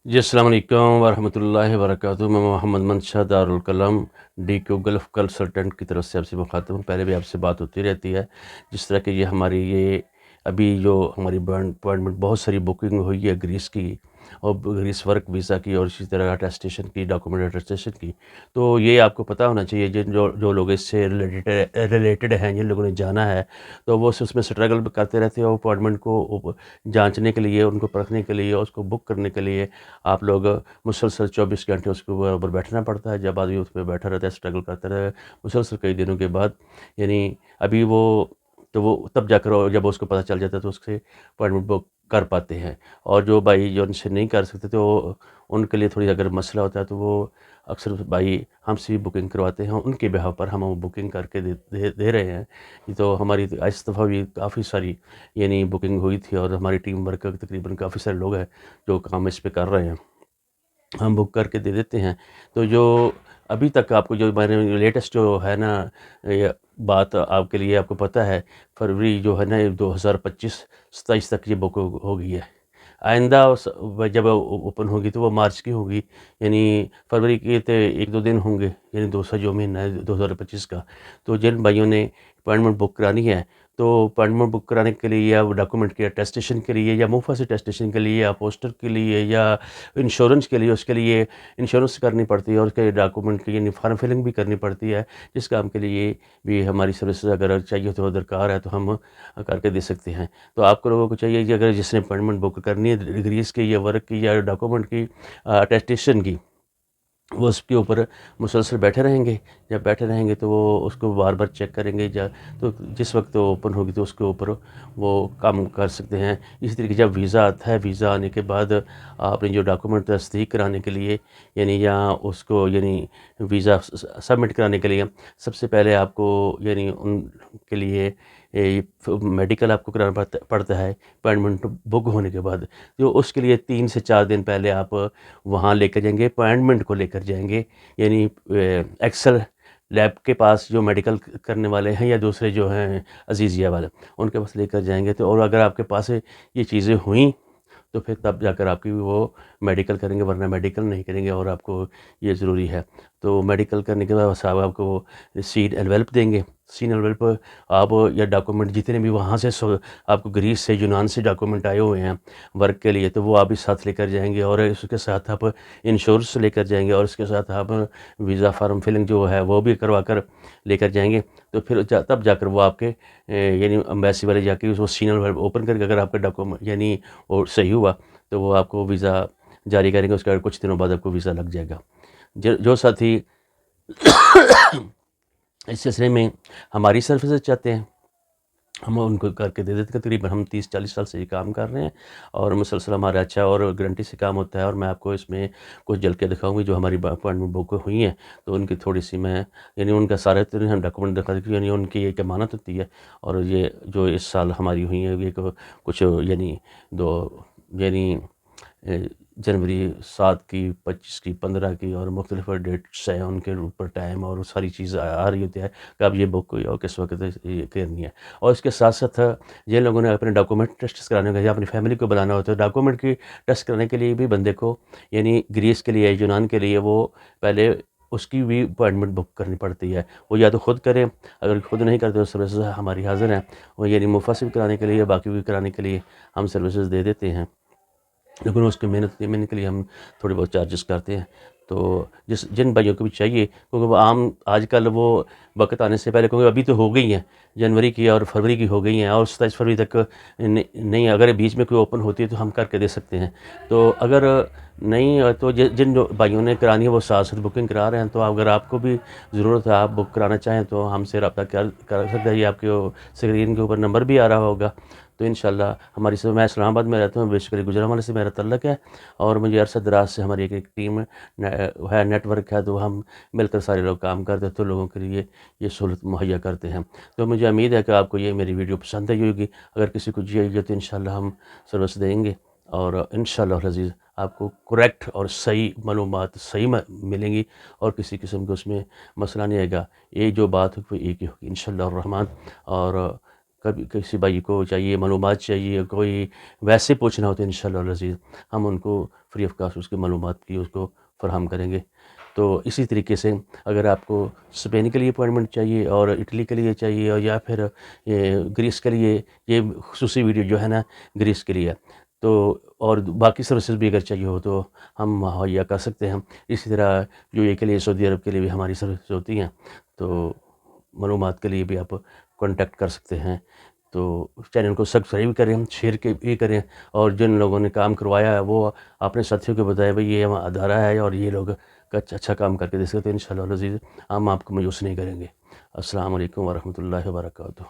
جی السلام علیکم ورحمۃ اللہ وبرکاتہ۔ میں محمد منشا دارالقلم ڈی کیو گلف کنسلٹنٹ کی طرف سے آپ سے مخاطب ہوں۔ پہلے بھی آپ سے بات ہوتی رہتی ہے، جس طرح کہ یہ ہماری ابھی جو ہماری اپوائنٹمنٹ بہت ساری بکنگ ہوئی ہے گریس کی، اور گریس ورک ویزا کی، اور اسی طرح اٹیسٹیشن کی، ڈاکومنٹ اٹیسٹیشن کی۔ تو یہ آپ کو پتہ ہونا چاہیے، جو لوگ اس سے ریلیٹڈ ہیں، جن لوگوں نے جانا ہے، تو وہ اس میں اسٹرگل کرتے رہتے ہیں، اور اپوائنٹمنٹ کو جانچنے کے لیے، ان کو پرکھنے کے لیے، اور اس کو بک کرنے کے لیے آپ لوگ مسلسل 24 گھنٹے اس کے اوپر بیٹھنا پڑتا ہے۔ جب آدمی اس پہ بیٹھا رہتا ہے، اسٹرگل کرتا رہے مسلسل کئی دنوں کے بعد، یعنی ابھی وہ تب جا کر جب اس کو پتہ چل جاتا ہے تو اس سے اپوائنٹمنٹ بک کر پاتے ہیں۔ اور جو بھائی جو ان سے نہیں کر سکتے، تو ان کے لیے تھوڑی اگر مسئلہ ہوتا ہے، تو وہ اکثر بھائی ہم سے بکنگ کرواتے ہیں، ان کے بہاف پر ہم وہ بکنگ کر کے دے رہے ہیں۔ یہ تو ہماری اس دفعہ بھی کافی ساری یعنی بکنگ ہوئی تھی، اور ہماری ٹیم ورک تقریباً کافی سارے لوگ ہیں جو کام اس پہ کر رہے ہیں، ہم بک کر کے دے دیتے ہیں۔ تو جو ابھی تک آپ کو جو میں نے لیٹسٹ جو ہے نا یہ بات آپ کے لیے، آپ کو پتہ ہے فروری جو ہے نا 2025-27 تک یہ بک ہو گئی ہے۔ آئندہ جب اوپن ہوگی تو وہ مارچ کی ہوگی، یعنی فروری کے تو 1-2 دن ہوں گے، یعنی دوسرا جو مہینہ ہے 2025 کا۔ تو جن بھائیوں نے اپوائنٹمنٹ بک کرانی ہے، تو اپوائنٹمنٹ بک کرانے کے لیے، یا ڈاکومنٹ کے اٹیسٹیشن کے لیے، یا موفا سے اٹیسٹیشن کے لیے، یا پوسٹر کے لیے، یا انشورنس کے لیے، اس کے لیے انشورنس کرنی پڑتی ہے، اور اس کے ڈاکومنٹ کی یعنی فارم فلنگ بھی کرنی پڑتی ہے، جس کام کے لیے بھی ہماری سروسز اگر چاہیے تو درکار ہے تو ہم کر کے دے سکتے ہیں۔ تو آپ کو لوگوں کو چاہیے کہ اگر جس نے اپوائنٹمنٹ بک کرنی ہے ڈگریز کی، یا ورک کی، یا ڈاکومنٹ کی اٹیسٹیشن کی، وہ اس کے اوپر مسلسل بیٹھے رہیں گے۔ جب بیٹھے رہیں گے تو وہ اس کو بار بار چیک کریں گے، تو جس وقت وہ اوپن ہوگی تو اس کے اوپر وہ کام کر سکتے ہیں۔ اسی طریقے جب ویزا آتا ہے، ویزا آنے کے بعد آپ نے جو ڈاکومنٹ تصدیق کرانے کے لیے، یعنی یا اس کو یعنی ویزا سبمٹ کرانے کے لیے، سب سے پہلے آپ کو یعنی ان کے لیے میڈیکل آپ کو کرانا پڑتا ہے اپوائنٹمنٹ بک ہونے کے بعد۔ جو اس کے لیے 3 سے 4 دن پہلے آپ وہاں لے کر جائیں گے، اپوائنٹمنٹ کو لے کر جائیں گے، یعنی ایکسل لیب کے پاس جو میڈیکل کرنے والے ہیں، یا دوسرے جو ہیں عزیزیہ والے، ان کے پاس لے کر جائیں گے۔ تو اور اگر آپ کے پاس یہ چیزیں ہوئیں تو پھر تب جا کر آپ کی وہ میڈیکل کریں گے، ورنہ میڈیکل نہیں کریں گے، اور آپ کو یہ ضروری ہے۔ تو میڈیکل کرنے کے بعد صاحب آپ کو سین انویلپ دیں گے۔ سین انویلپ آپ یا ڈاکومنٹ جتنے بھی وہاں سے آپ کو گریس سے، یونان سے ڈاکومنٹ آئے ہوئے ہیں ورک کے لیے، تو وہ آپ بھی ساتھ لے کر جائیں گے، اور اس کے ساتھ آپ انشورنس لے کر جائیں گے، اور اس کے ساتھ آپ ویزا فارم فلنگ جو ہے وہ بھی کروا کر لے کر جائیں گے۔ تو پھر تب جا کر وہ آپ کے یعنی امبیسی والے جا کے وہ سین انویلپ اوپن کر کے، اگر آپ کا ڈاکومنٹ یعنی وہ صحیح ہوا تو وہ آپ کو ویزا جاری کریں گے۔ اس کے بعد کچھ دنوں بعد آپ کو ویزا لگ جائے گا۔ جو ساتھی اس سلسلے میں ہماری سروسز چاہتے ہیں، ہم ان کو کر کے دے دیتے ہیں۔ تقریباً ہم 30-40 سال سے یہ کام کر رہے ہیں، اور مسلسل ہمارا اچھا اور گارنٹی سے کام ہوتا ہے۔ اور میں آپ کو اس میں کچھ جھلکیں دکھاؤں گی جو ہماری اپوائنٹمنٹ بک ہوئی ہیں، تو ان کی تھوڑی سی میں یعنی ان کا سارے ہم ڈاکومنٹ دکھا دیتے ہیں، یعنی ان کی ایک امانت ہوتی ہے۔ اور یہ جو اس سال ہماری ہوئی ہیں، یہ کچھ یعنی یعنی جنوری 7 کی، 25 کی، 15 کی، اور مختلف ڈیٹس ہیں ان کے اوپر ٹائم، اور ساری چیز آ رہی ہوتی ہے کہ اب یہ بک ہوئی اور کس وقت یہ کرنی ہے۔ اور اس کے ساتھ ساتھ جن لوگوں نے اپنے ڈاکومنٹ ٹیسٹ کرانے ہوگا، یا اپنی فیملی کو بلانا ہوتا ہے، ڈاکومنٹ کی ٹیسٹ کرانے کے لیے بھی بندے کو یعنی گریس کے لیے، یونان کے لیے، وہ پہلے اس کی بھی اپوائنٹمنٹ بک کرنی پڑتی ہے۔ وہ یا تو خود کریں، اگر خود نہیں کرتے تو سروسز ہماری حاضر ہیں، وہ یعنی منفصل کرانے کے لیے، باقی بھی کرانے کے لیے ہم سروسز دے دیتے ہیں، لیکن اس کی محنت کے لیے ہم تھوڑے بہت چارجز کرتے ہیں۔ تو جن بھائیوں کو بھی چاہیے، کیونکہ وہ عام آج کل وہ وقت آنے سے پہلے، کیونکہ ابھی تو ہو گئی ہیں جنوری کی اور فروری کی ہو گئی ہیں، اور 27 فروری تک نہیں، اگر بیچ میں کوئی اوپن ہوتی ہے تو ہم کر کے دے سکتے ہیں۔ تو اگر نہیں تو جن جو بھائیوں نے کرانی ہے وہ ساتھ ساتھ بکنگ کرا رہے ہیں، تو اگر آپ کو بھی ضرورت ہے، آپ بک کرانا چاہیں تو ہم سے رابطہ کر سکتے ہیں۔ یہ آپ کے اسکرین کے اوپر نمبر بھی آ رہا ہوگا۔ تو انشاءاللہ میں اسلام آباد میں رہتا ہوں، بیسیکلی گجرانوالے سے میرا تعلق ہے، اور مجھے عرصہ دراز سے ہماری ایک ٹیم ہے، نیٹ ورک ہے، تو ہم مل کر سارے لوگ کام کرتے ہیں، تو لوگوں کے لیے یہ سہولت مہیا کرتے ہیں۔ تو مجھے امید ہے کہ آپ کو یہ میری ویڈیو پسند آئی ہوگی۔ اگر کسی کو چاہیے تو انشاءاللہ ہم سروس دیں گے، اور انشاءاللہ العزیز آپ کو کریکٹ اور صحیح معلومات صحیح ملیں گی، اور کسی قسم کا اس میں مسئلہ نہیں آئے گا۔ یہ جو بات ہے وہ ایک ہی ہوگی انشاءاللہ الرحمن۔ اور کبھی کسی بھائی کو چاہیے معلومات چاہیے، کوئی ویسے پوچھنا ہوتا ہے انشاءاللہ العزیز ہم ان کو فری آف کاسٹ اس کی معلومات کی اس کو فراہم کریں گے۔ تو اسی طریقے سے اگر آپ کو اسپین کے لیے اپوائنٹمنٹ چاہیے اور اٹلی کے لیے چاہیے اور یا پھر یہ گریس کے لیے، یہ خصوصی ویڈیو جو ہے نا گریس کے لیے، تو اور باقی سروسز بھی اگر چاہیے ہو تو ہم مہیا کر سکتے ہیں۔ اسی طرح یو اے کے لیے، سعودی عرب کے لیے بھی ہماری سروسز ہوتی ہیں، تو معلومات کے لیے بھی آپ کانٹیکٹ کر سکتے ہیں۔ تو چینل کو سبسکرائب کریں، شیئر بھی کریں، اور جن لوگوں نے کام کروایا ہے وہ اپنے ساتھیوں کو بتائیں بھئی یہ ہمارا ادارہ ہے اور یہ لوگ اچھا کام کر کے دے سکتے ہیں، انشاءاللہ العزیز ہم آپ کو مایوس نہیں کریں گے۔ السلام علیکم ورحمۃ اللہ وبرکاتہ۔